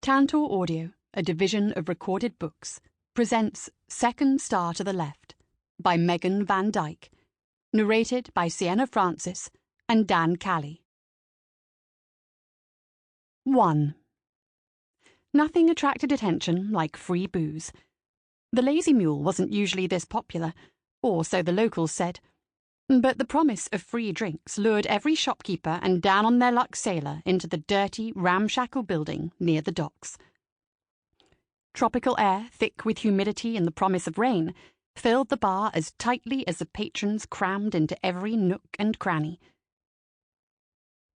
Tantor Audio, a division of recorded books, presents Second Star to the Left by Megan Van Dyke, narrated by Sienna Francis and Dan Calley. 1. Nothing attracted attention like free booze. The Lazy Mule wasn't usually this popular, or so the locals said, but the promise of free drinks lured every shopkeeper and down-on-their-luck sailor into the dirty, ramshackle building near the docks. Tropical air, thick with humidity and the promise of rain, filled the bar as tightly as the patrons crammed into every nook and cranny.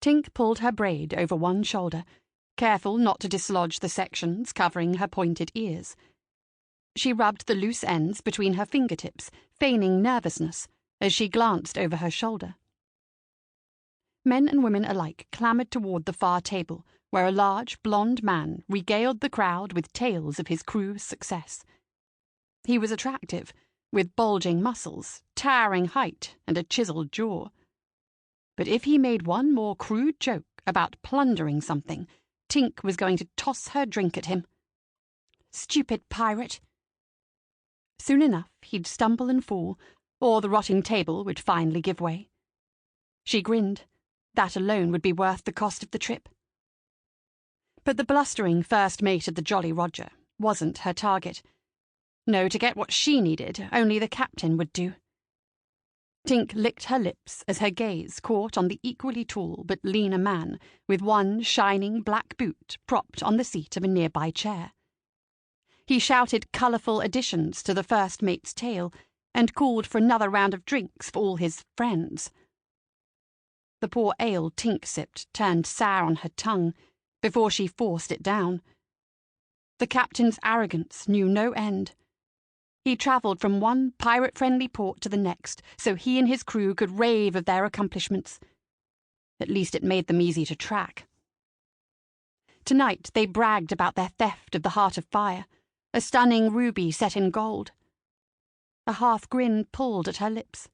Tink pulled her braid over one shoulder, careful not to dislodge the sections covering her pointed ears. She rubbed the loose ends between her fingertips, feigning nervousness, as she glanced over her shoulder. Men and women alike clamoured toward the far table, where a large, blond man regaled the crowd with tales of his crew's success. He was attractive, with bulging muscles, towering height, and a chiseled jaw. But if he made one more crude joke about plundering something, Tink was going to toss her drink at him. Stupid pirate! Soon enough he'd stumble and fall, or the rotting table would finally give way. She grinned. That alone would be worth the cost of the trip. But the blustering first mate of the Jolly Roger wasn't her target. No, to get what she needed, only the captain would do. Tink licked her lips as her gaze caught on the equally tall but leaner man with one shining black boot propped on the seat of a nearby chair. He shouted colourful additions to the first mate's tale and called for another round of drinks for all his friends. The poor ale Tink sipped turned sour on her tongue before she forced it down. The captain's arrogance knew no end. He travelled from one pirate-friendly port to the next so he and his crew could rave of their accomplishments. At least it made them easy to track. Tonight they bragged about their theft of the Heart of Fire, a stunning ruby set in gold. A half grin pulled at her lips.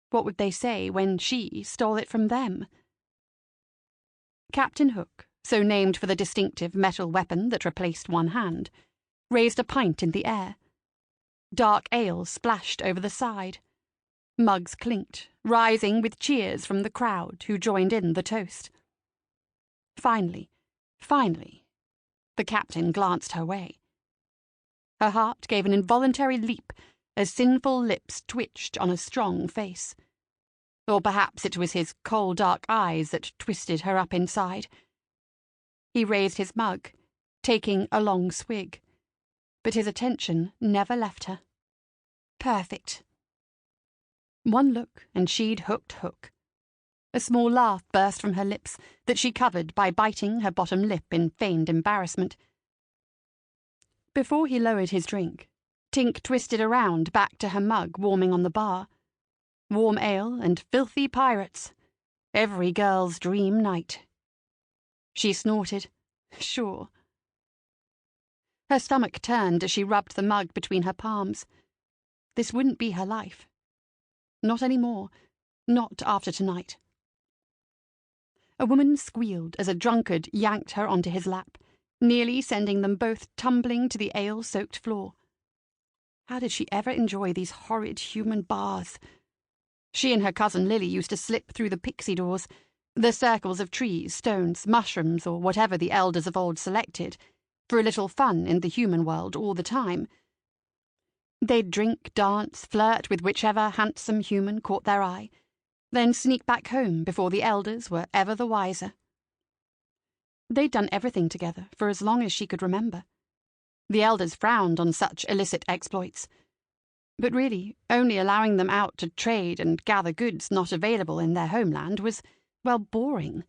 What would they say when she stole it from them? Captain Hook, so named for the distinctive metal weapon that replaced one hand, raised a pint in the air. Dark ale splashed over the side. Mugs clinked, rising with cheers from the crowd who joined in the toast. Finally, the captain glanced her way. Her heart gave an involuntary leap as sinful lips twitched on a strong face. Or perhaps it was his cold dark eyes that twisted her up inside. He raised his mug, taking a long swig, but his attention never left her. Perfect. One look and she'd hooked Hook. A small laugh burst from her lips that she covered by biting her bottom lip in feigned embarrassment. Before he lowered his drink, Tink twisted around back to her mug warming on the bar. Warm ale and filthy pirates. Every girl's dream night. She snorted. Sure. Her stomach turned as she rubbed the mug between her palms. This wouldn't be her life. Not anymore. Not after tonight. A woman squealed as a drunkard yanked her onto his lap, nearly sending them both tumbling to the ale-soaked floor. How did she ever enjoy these horrid human baths? She and her cousin Lily used to slip through the pixie doors, the circles of trees, stones, mushrooms, or whatever the elders of old selected, for a little fun in the human world all the time. They'd drink, dance, flirt with whichever handsome human caught their eye, then sneak back home before the elders were ever the wiser. They'd done everything together for as long as she could remember. The elders frowned on such illicit exploits, but really only allowing them out to trade and gather goods not available in their homeland was, well, boring.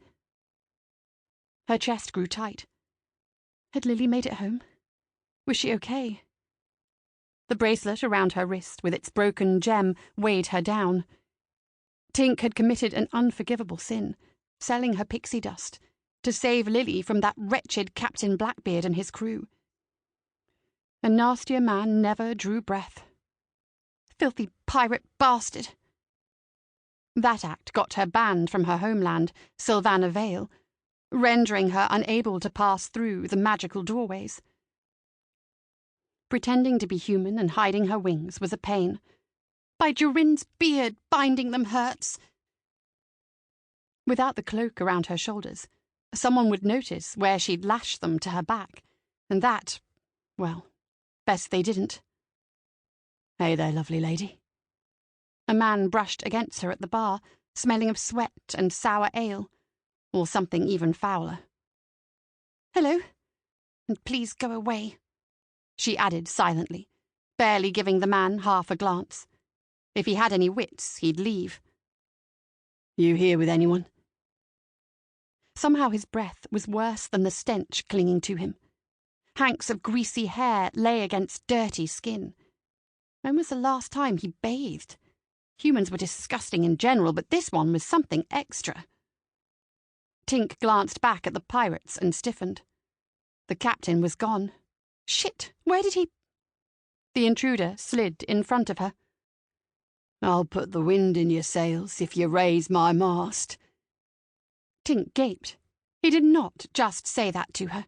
Her chest grew tight. Had Lily made it home? Was she okay? The bracelet around her wrist with its broken gem weighed her down. Tink had committed an unforgivable sin, selling her pixie dust, to save Lily from that wretched Captain Blackbeard and his crew. A nastier man never drew breath. Filthy pirate bastard! That act got her banned from her homeland, Sylvana Vale, rendering her unable to pass through the magical doorways. Pretending to be human and hiding her wings was a pain. By Durin's beard, binding them hurts. Without the cloak around her shoulders, someone would notice where she'd lashed them to her back, and that, well, best they didn't. Hey there, lovely lady. A man brushed against her at the bar, smelling of sweat and sour ale, or something even fouler. Hello, and please go away, she added silently, barely giving the man half a glance. If he had any wits, he'd leave. You here with anyone? Somehow his breath was worse than the stench clinging to him. Hanks of greasy hair lay against dirty skin. When was the last time he bathed? Humans were disgusting in general, but this one was something extra. Tink glanced back at the pirates and stiffened. The captain was gone. Shit, where did he... The intruder slid in front of her. I'll put the wind in your sails if you raise my mast. Tink gaped. He did not just say that to her.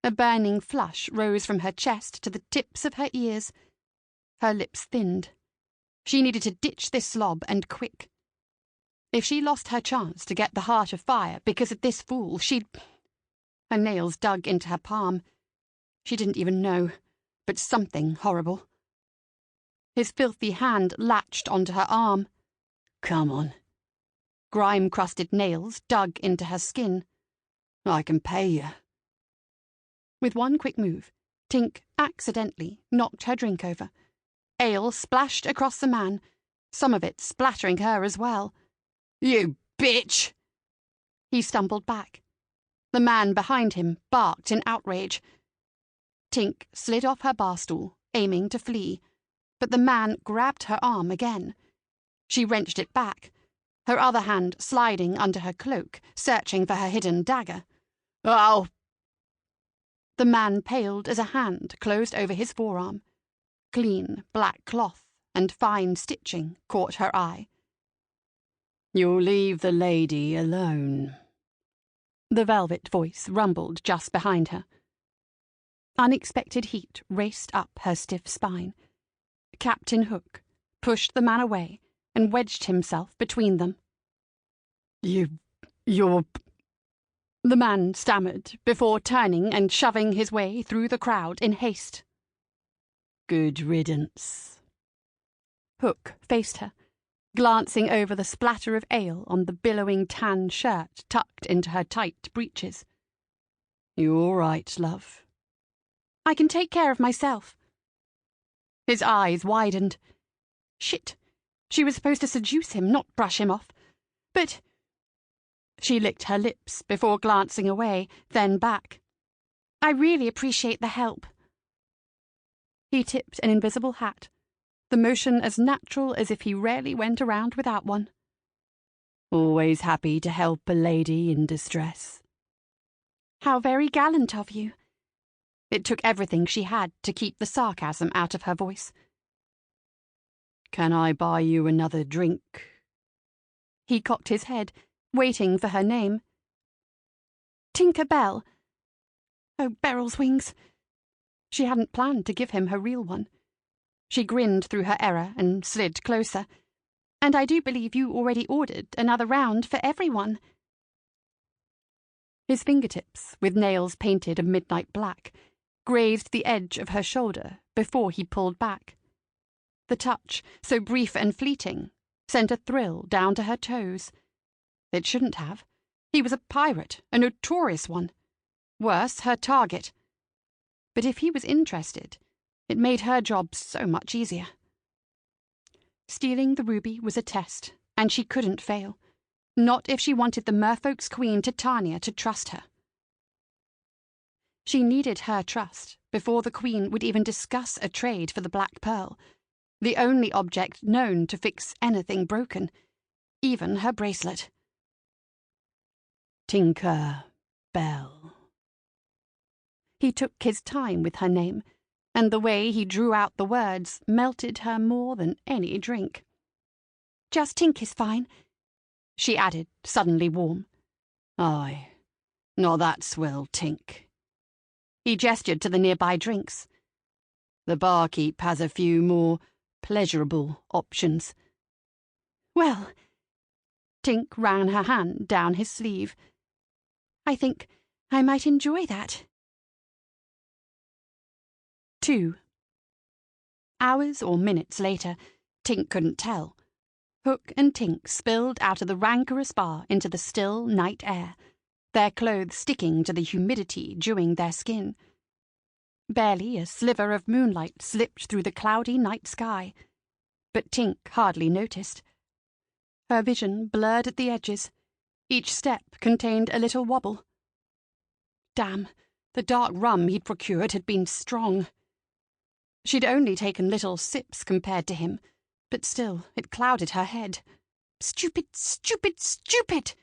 A burning flush rose from her chest to the tips of her ears. Her lips thinned. She needed to ditch this slob, and quick. If she lost her chance to get the Heart of Fire because of this fool, she'd... Her nails dug into her palm. She didn't even know, but something horrible. His filthy hand latched onto her arm. Come on. Grime-crusted nails dug into her skin. I can pay you. With one quick move, Tink accidentally knocked her drink over. Ale splashed across the man, some of it splattering her as well. You bitch! He stumbled back. The man behind him barked in outrage. Tink slid off her bar stool, aiming to flee, but the man grabbed her arm again. She wrenched it back, her other hand sliding under her cloak, searching for her hidden dagger. Oh! The man paled as a hand closed over his forearm. Clean black cloth and fine stitching caught her eye. You'll leave the lady alone. The velvet voice rumbled just behind her. Unexpected heat raced up her stiff spine. Captain Hook pushed the man away and wedged himself between them. You're... The man stammered before turning and shoving his way through the crowd in haste. Good riddance. Hook faced her, glancing over the splatter of ale on the billowing tan shirt tucked into her tight breeches. You all right, love? I can take care of myself. His eyes widened. Shit. She was supposed to seduce him, not brush him off. But... She licked her lips before glancing away, then back. I really appreciate the help. He tipped an invisible hat, the motion as natural as if he rarely went around without one. Always happy to help a lady in distress. How very gallant of you. It took everything she had to keep the sarcasm out of her voice. Can I buy you another drink? He cocked his head, waiting for her name. Tinker Bell. Oh, Beryl's wings. She hadn't planned to give him her real one. She grinned through her error and slid closer. And I do believe you already ordered another round for everyone. His fingertips, with nails painted a midnight black, grazed the edge of her shoulder before he pulled back. The touch, so brief and fleeting, sent a thrill down to her toes. It shouldn't have. He was a pirate, a notorious one. Worse, her target. But if he was interested, it made her job so much easier. Stealing the ruby was a test, and she couldn't fail. Not if she wanted the merfolk's queen Titania to trust her. She needed her trust before the queen would even discuss a trade for the Black Pearl, the only object known to fix anything broken, even her bracelet. Tinker Bell. He took his time with her name, and the way he drew out the words melted her more than any drink. Just Tink is fine, she added, suddenly warm. Aye, not that swell, Tink. He gestured to the nearby drinks. The barkeep has a few more pleasurable options. Well, Tink ran her hand down his sleeve. I think I might enjoy that. 2. Hours or minutes later, Tink couldn't tell. Hook and Tink spilled out of the rancorous bar into the still night air, their clothes sticking to the humidity dewing their skin. Barely a sliver of moonlight slipped through the cloudy night sky, but Tink hardly noticed. Her vision blurred at the edges. Each step contained a little wobble. Damn, the dark rum he'd procured had been strong. She'd only taken little sips compared to him, but still it clouded her head. Stupid, stupid, stupid!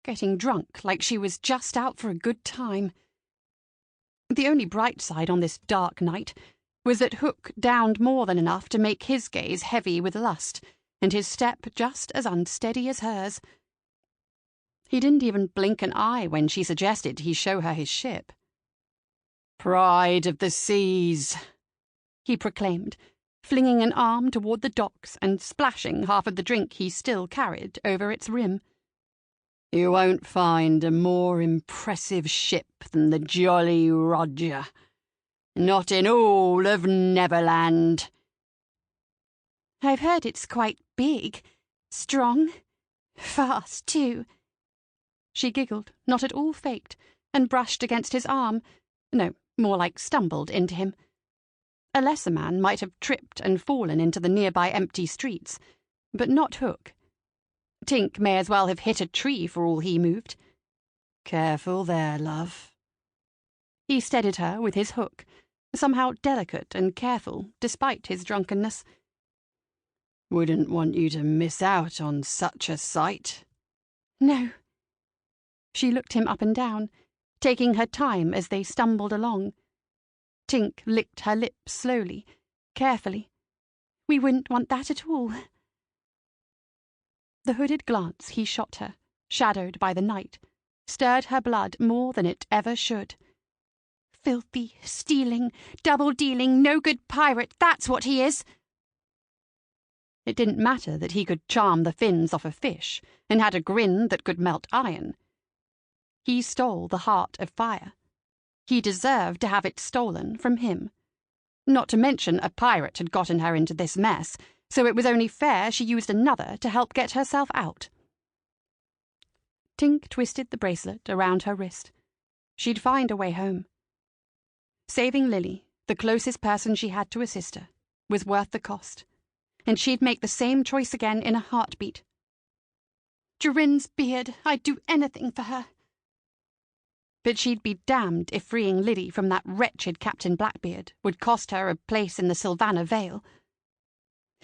Getting drunk like she was just out for a good time. The only bright side on this dark night was that Hook downed more than enough to make his gaze heavy with lust, and his step just as unsteady as hers. He didn't even blink an eye when she suggested he show her his ship. "Pride of the seas," he proclaimed, flinging an arm toward the docks and splashing half of the drink he still carried over its rim. "You won't find a more impressive ship than the Jolly Roger. Not in all of Neverland." "I've heard it's quite big, strong, fast, too." She giggled, not at all faked, and brushed against his arm. No, more like stumbled into him. A lesser man might have tripped and fallen into the nearby empty streets, but not Hook. Tink may as well have hit a tree for all he moved. "Careful there, love." He steadied her with his hook, somehow delicate and careful despite his drunkenness. "Wouldn't want you to miss out on such a sight." "No." She looked him up and down, taking her time as they stumbled along. Tink licked her lips slowly, carefully. "We wouldn't want that at all." The hooded glance he shot her, shadowed by the night, stirred her blood more than it ever should. Filthy, stealing, double-dealing, no-good pirate, that's what he is! It didn't matter that he could charm the fins off a fish and had a grin that could melt iron. He stole the heart of fire. He deserved to have it stolen from him. Not to mention a pirate had gotten her into this mess, so it was only fair she used another to help get herself out. Tink twisted the bracelet around her wrist. She'd find a way home. Saving Lily, the closest person she had to a sister, was worth the cost, and she'd make the same choice again in a heartbeat. Durin's beard, I'd do anything for her. But she'd be damned if freeing Lily from that wretched Captain Blackbeard would cost her a place in the Sylvana Vale.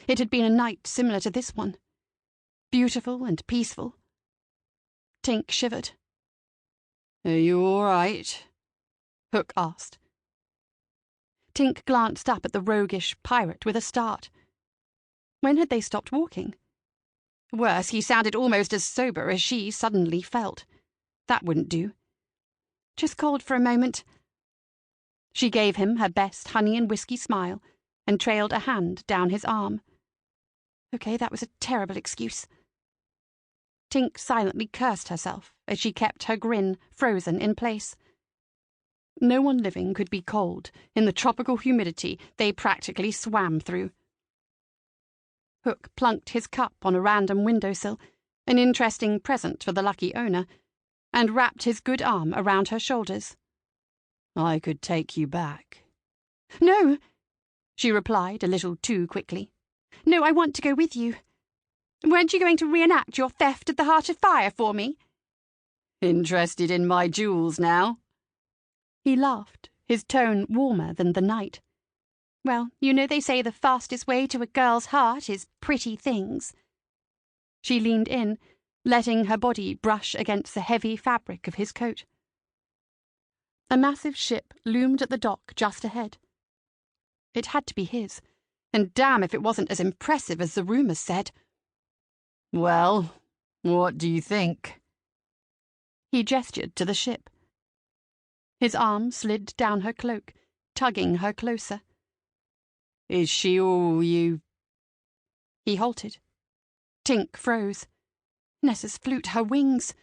It had been a night similar to this one. Beautiful and peaceful. Tink shivered. "Are you all right?" Hook asked. Tink glanced up at the roguish pirate with a start. When had they stopped walking? Worse, he sounded almost as sober as she suddenly felt. That wouldn't do. "Just cold for a moment." She gave him her best honey and whiskey smile and trailed a hand down his arm. Okay, that was a terrible excuse. Tink silently cursed herself as she kept her grin frozen in place. No one living could be cold in the tropical humidity they practically swam through. Hook plunked his cup on a random windowsill, an interesting present for the lucky owner, and wrapped his good arm around her shoulders. "I could take you back." "No," she replied a little too quickly. "No, I want to go with you. Weren't you going to reenact your theft of the Heart of Fire for me?" "Interested in my jewels now?" He laughed, his tone warmer than the night. "Well, you know they say the fastest way to a girl's heart is pretty things." She leaned in, letting her body brush against the heavy fabric of his coat. A massive ship loomed at the dock just ahead. It had to be his, and damn if it wasn't as impressive as the rumours said. "Well, what do you think?" He gestured to the ship. His arm slid down her cloak, tugging her closer. "Is she all you—" He halted. Tink froze. Nessa's flute, her wings.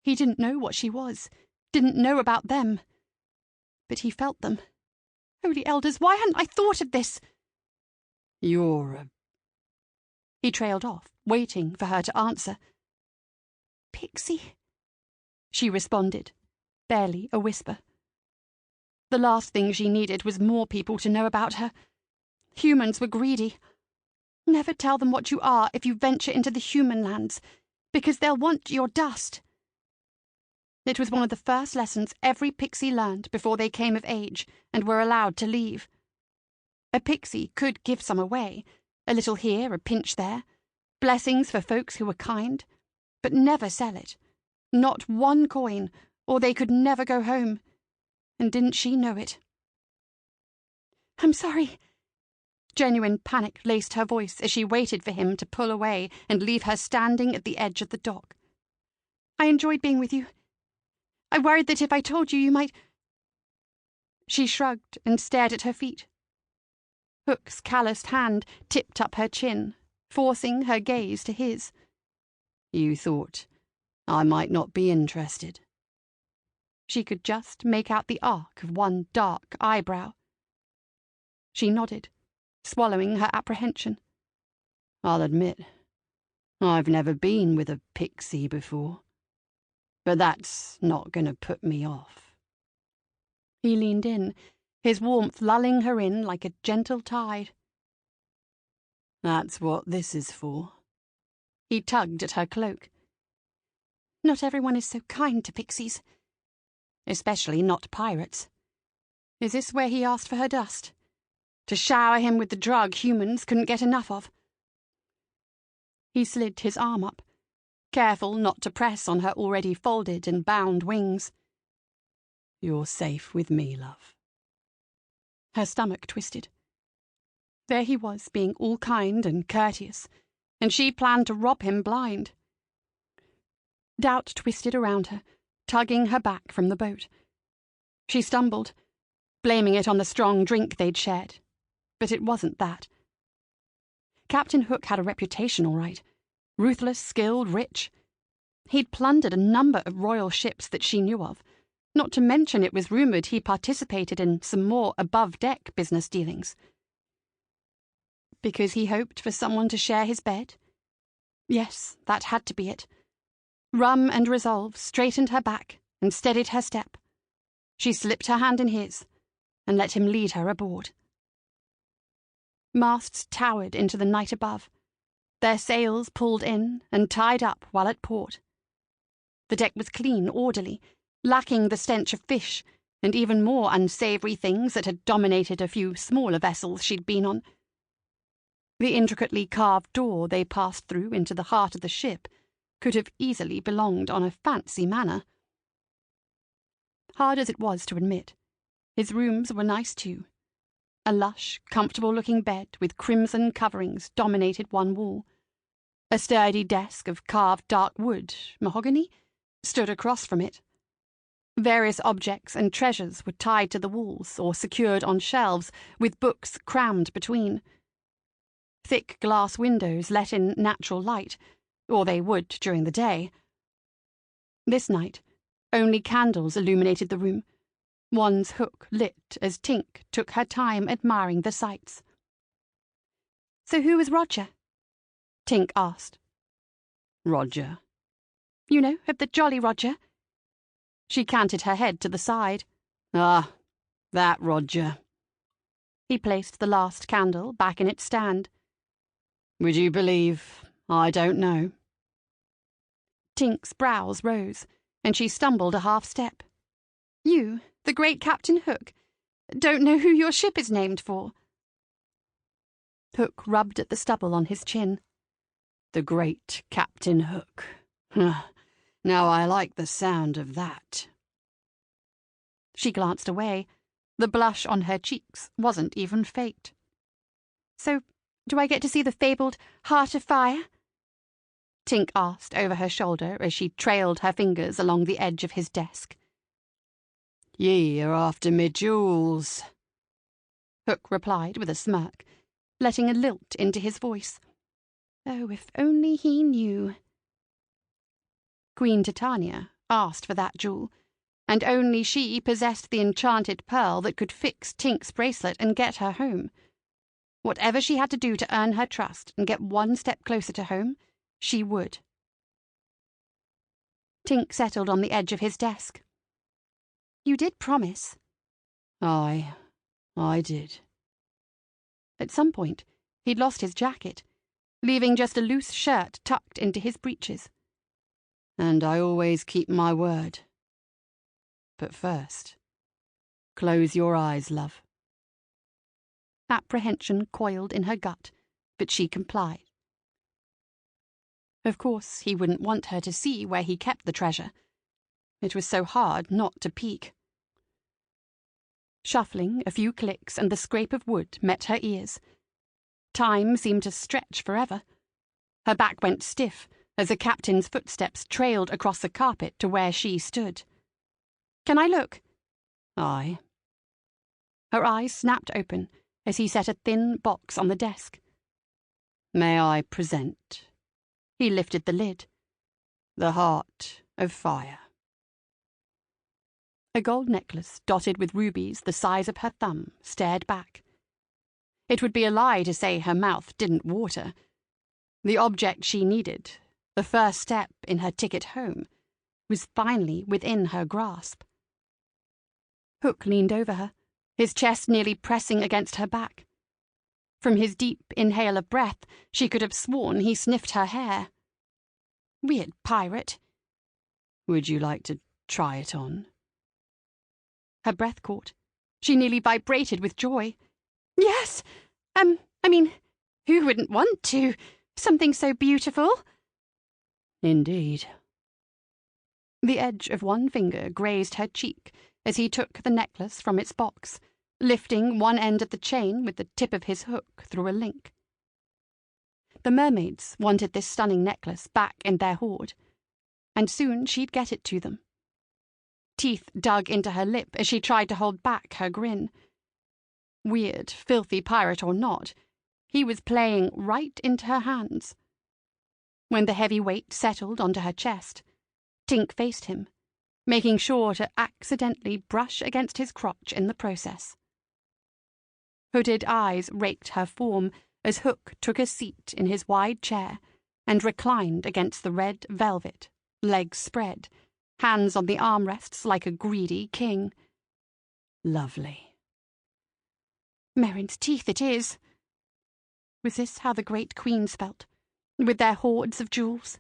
He didn't know what she was, didn't know about them. But he felt them. Holy elders, why hadn't I thought of this? "You're a—" He trailed off, waiting for her to answer. "Pixie," she responded, barely a whisper. The last thing she needed was more people to know about her. Humans were greedy. Never tell them what you are if you venture into the human lands, because they'll want your dust. It was one of the first lessons every pixie learned before they came of age and were allowed to leave. A pixie could give some away, a little here, a pinch there, blessings for folks who were kind, but never sell it. Not one coin, or they could never go home. And didn't she know it? "I'm sorry." Genuine panic laced her voice as she waited for him to pull away and leave her standing at the edge of the dock. "I enjoyed being with you. I worried that if I told you, you might—" She shrugged and stared at her feet. Hook's calloused hand tipped up her chin, forcing her gaze to his. "You thought I might not be interested?" She could just make out the arc of one dark eyebrow. She nodded, swallowing her apprehension. "I'll admit, I've never been with a pixie before. But that's not going to put me off." He leaned in, his warmth lulling her in like a gentle tide. "That's what this is for." He tugged at her cloak. "Not everyone is so kind to pixies. Especially not pirates. Is this where he asked for her dust? To shower him with the drug humans couldn't get enough of?" He slid his arm up, careful not to press on her already folded and bound wings. "You're safe with me, love." Her stomach twisted. There he was, being all kind and courteous, and she planned to rob him blind. Doubt twisted around her, tugging her back from the boat. She stumbled, blaming it on the strong drink they'd shared, but it wasn't that. Captain Hook had a reputation, all right. Ruthless, skilled, rich. He'd plundered a number of royal ships that she knew of, not to mention it was rumoured he participated in some more above-deck business dealings. Because he hoped for someone to share his bed? Yes, that had to be it. Rum and resolve straightened her back and steadied her step. She slipped her hand in his and let him lead her aboard. Masts towered into the night above, their sails pulled in and tied up while at port. The deck was clean, orderly, lacking the stench of fish and even more unsavoury things that had dominated a few smaller vessels she'd been on. The intricately carved door they passed through into the heart of the ship could have easily belonged on a fancy manor. Hard as it was to admit, his rooms were nice too. A lush, comfortable-looking bed with crimson coverings dominated one wall. A sturdy desk of carved dark wood, mahogany, stood across from it. Various objects and treasures were tied to the walls or secured on shelves, with books crammed between. Thick glass windows let in natural light, or they would during the day. This night, only candles illuminated the room, one's hook lit as Tink took her time admiring the sights. "So who was Roger?" Tink asked. "Roger?" "You know, of the Jolly Roger." She canted her head to the side. "Ah, that Roger." He placed the last candle back in its stand. "Would you believe I don't know?" Tink's brows rose, and she stumbled a half step. "You, the great Captain Hook, don't know who your ship is named for?" Hook rubbed at the stubble on his chin. "The great Captain Hook. Now I like the sound of that." She glanced away. The blush on her cheeks wasn't even faked. "So, do I get to see the fabled Heart of Fire?" Tink asked over her shoulder as she trailed her fingers along the edge of his desk. Ye are after me jewels, Hook replied with a smirk, letting a lilt into his voice. Oh, if only he knew. Queen Titania asked for that jewel, and only she possessed the enchanted pearl that could fix Tink's bracelet and get her home. Whatever she had to do to earn her trust and get one step closer to home, she would. Tink settled on the edge of his desk. You did promise. I did. At some point, he'd lost his jacket, leaving just a loose shirt tucked into his breeches. And I always keep my word. But first, close your eyes, love. Apprehension coiled in her gut, but she complied. Of course, he wouldn't want her to see where he kept the treasure. It was so hard not to peek. Shuffling, a few clicks and the scrape of wood met her ears. Time seemed to stretch forever. Her back went stiff as the captain's footsteps trailed across the carpet to where she stood. Can I look? Aye. Her eyes snapped open as he set a thin box on the desk. May I present? He lifted the lid. The heart of fire. A gold necklace dotted with rubies the size of her thumb stared back. It would be a lie to say her mouth didn't water. The object she needed, the first step in her ticket home, was finally within her grasp. Hook leaned over her, his chest nearly pressing against her back. From his deep inhale of breath, she could have sworn he sniffed her hair. Weird pirate. Would you like to try it on? Her breath caught. She nearly vibrated with joy. Yes! Who wouldn't want to? Something so beautiful. Indeed. The edge of one finger grazed her cheek as he took the necklace from its box, lifting one end of the chain with the tip of his hook through a link. The mermaids wanted this stunning necklace back in their hoard, and soon she'd get it to them. Teeth dug into her lip as she tried to hold back her grin. Weird, filthy pirate or not, he was playing right into her hands. When the heavy weight settled onto her chest, Tink faced him, making sure to accidentally brush against his crotch in the process. Hooded eyes raked her form as Hook took a seat in his wide chair and reclined against the red velvet, legs spread, hands on the armrests like a greedy king. Lovely. Merrin's teeth it is. Was this how the great queens felt, with their hoards of jewels?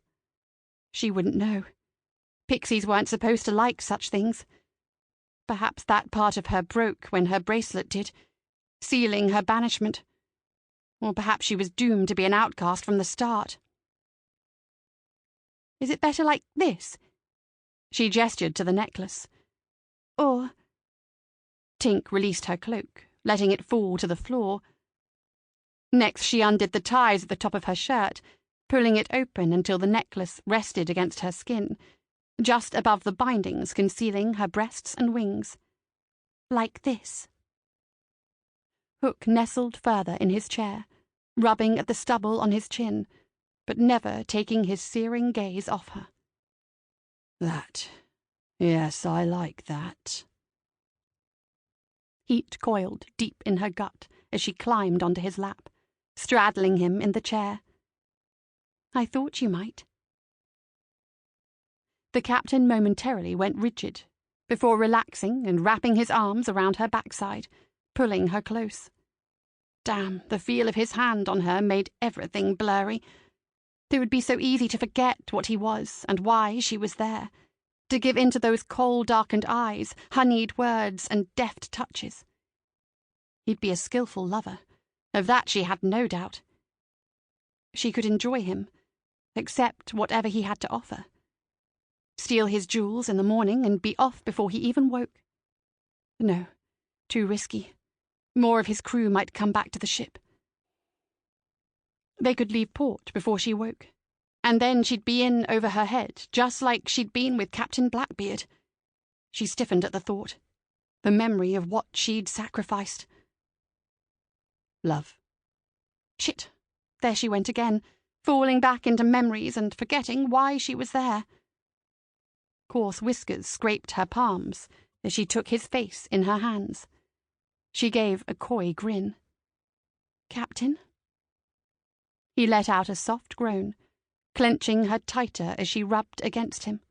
She wouldn't know. Pixies weren't supposed to like such things. Perhaps that part of her broke when her bracelet did, sealing her banishment. Or perhaps she was doomed to be an outcast from the start. Is it better like this? She gestured to the necklace. Or... Tink released her cloak, letting it fall to the floor. Next she undid the ties at the top of her shirt, pulling it open until the necklace rested against her skin, just above the bindings concealing her breasts and wings. Like this. Hook nestled further in his chair, rubbing at the stubble on his chin, but never taking his searing gaze off her. That. Yes, I like that. Heat coiled deep in her gut as she climbed onto his lap, straddling him in the chair. I thought you might. The captain momentarily went rigid, before relaxing and wrapping his arms around her backside, pulling her close. Damn, the feel of his hand on her made everything blurry. It would be so easy to forget what he was and why she was there, to give in to those coal-darkened eyes, honeyed words, and deft touches. He'd be a skillful lover. Of that she had no doubt. She could enjoy him, accept whatever he had to offer. Steal his jewels in the morning and be off before he even woke. No, too risky. More of his crew might come back to the ship. They could leave port before she woke. And then she'd be in over her head, just like she'd been with Captain Blackbeard. She stiffened at the thought, the memory of what she'd sacrificed. Love. Shit. There she went again, falling back into memories and forgetting why she was there. Coarse whiskers scraped her palms as she took his face in her hands. She gave a coy grin. Captain? He let out a soft groan, clenching her tighter as she rubbed against him.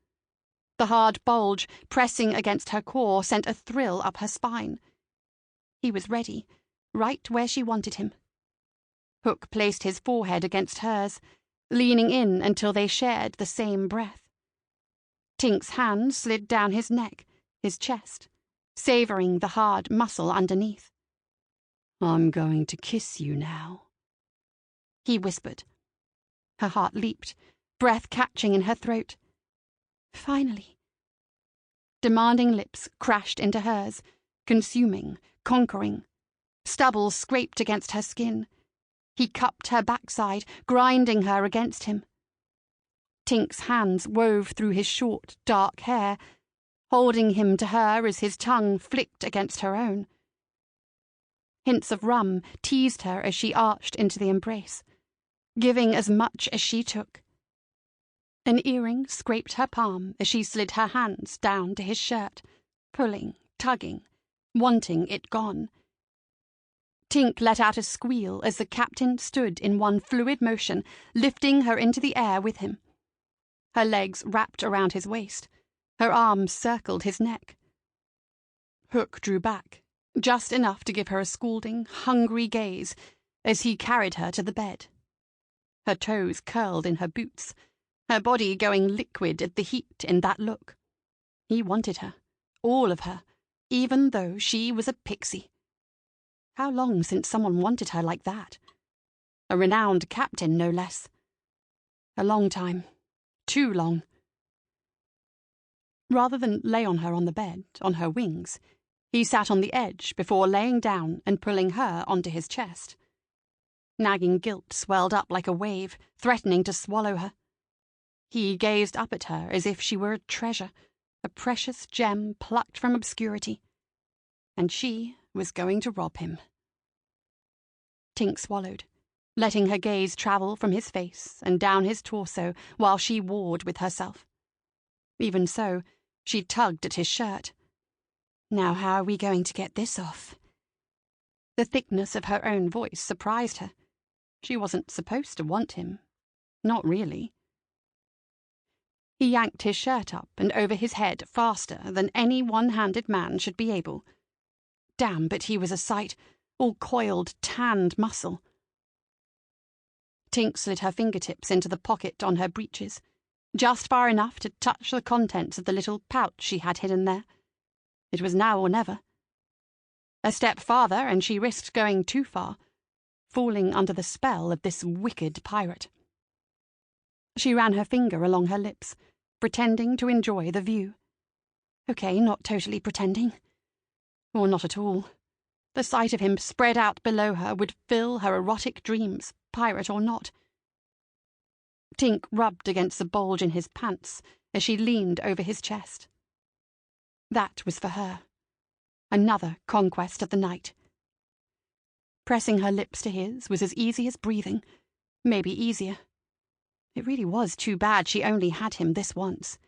The hard bulge pressing against her core sent a thrill up her spine. He was ready, right where she wanted him. Hook placed his forehead against hers, leaning in until they shared the same breath. Tink's hand slid down his neck, his chest, savouring the hard muscle underneath. I'm going to kiss you now, he whispered. Her heart leaped, breath catching in her throat. Finally. Demanding lips crashed into hers, consuming, conquering. Stubble scraped against her skin. He cupped her backside, grinding her against him. Tink's hands wove through his short, dark hair, holding him to her as his tongue flicked against her own. Hints of rum teased her as she arched into the embrace, giving as much as she took. An earring scraped her palm as she slid her hands down to his shirt, pulling, tugging, wanting it gone. Tink let out a squeal as the captain stood in one fluid motion, lifting her into the air with him. Her legs wrapped around his waist. Her arms circled his neck. Hook drew back, just enough to give her a scalding, hungry gaze as he carried her to the bed. Her toes curled in her boots, her body going liquid at the heat in that look. He wanted her, all of her, even though she was a pixie. How long since someone wanted her like that? A renowned captain, no less. A long time. Too long. Rather than lay on her on the bed, on her wings, he sat on the edge before laying down and pulling her onto his chest. Nagging guilt swelled up like a wave, threatening to swallow her. He gazed up at her as if she were a treasure, a precious gem plucked from obscurity. And she was going to rob him. Tink swallowed, letting her gaze travel from his face and down his torso while she warred with herself. Even so, she tugged at his shirt. Now how are we going to get this off? The thickness of her own voice surprised her. She wasn't supposed to want him. Not really. He yanked his shirt up and over his head faster than any one-handed man should be able. Damn, but he was a sight, all coiled, tanned muscle. Tink slid her fingertips into the pocket on her breeches, just far enough to touch the contents of the little pouch she had hidden there. It was now or never. A step farther and she risked going too far, falling under the spell of this wicked pirate. She ran her finger along her lips, pretending to enjoy the view. Okay, not totally pretending. Or not at all. The sight of him spread out below her would fill her erotic dreams, pirate or not. Tink rubbed against the bulge in his pants as she leaned over his chest. That was for her. Another conquest of the night. Pressing her lips to his was as easy as breathing, maybe easier. It really was too bad she only had him this once.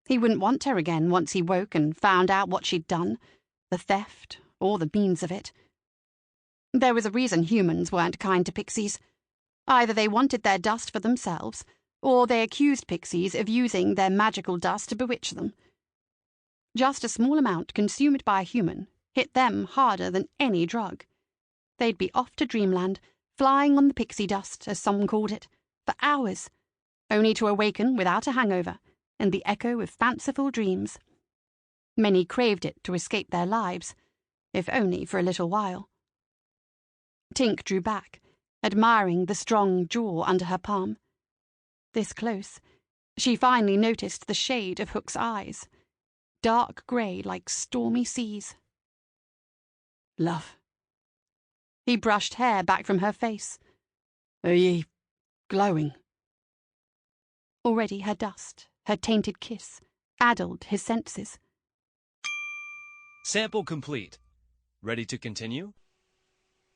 He wouldn't want her again once he woke and found out what she'd done, the theft, or the means of it. There was a reason humans weren't kind to pixies. Either they wanted their dust for themselves, or they accused pixies of using their magical dust to bewitch them. Just a small amount consumed by a human hit them harder than any drug. They'd be off to dreamland, flying on the pixie dust, as some called it, for hours, only to awaken without a hangover and the echo of fanciful dreams. Many craved it to escape their lives, if only for a little while. Tink drew back, admiring the strong jaw under her palm. This close, she finally noticed the shade of Hook's eyes, dark grey like stormy seas. Love. He brushed hair back from her face. Are ye glowing? Already her dust, her tainted kiss, addled his senses. Sample complete. Ready to continue?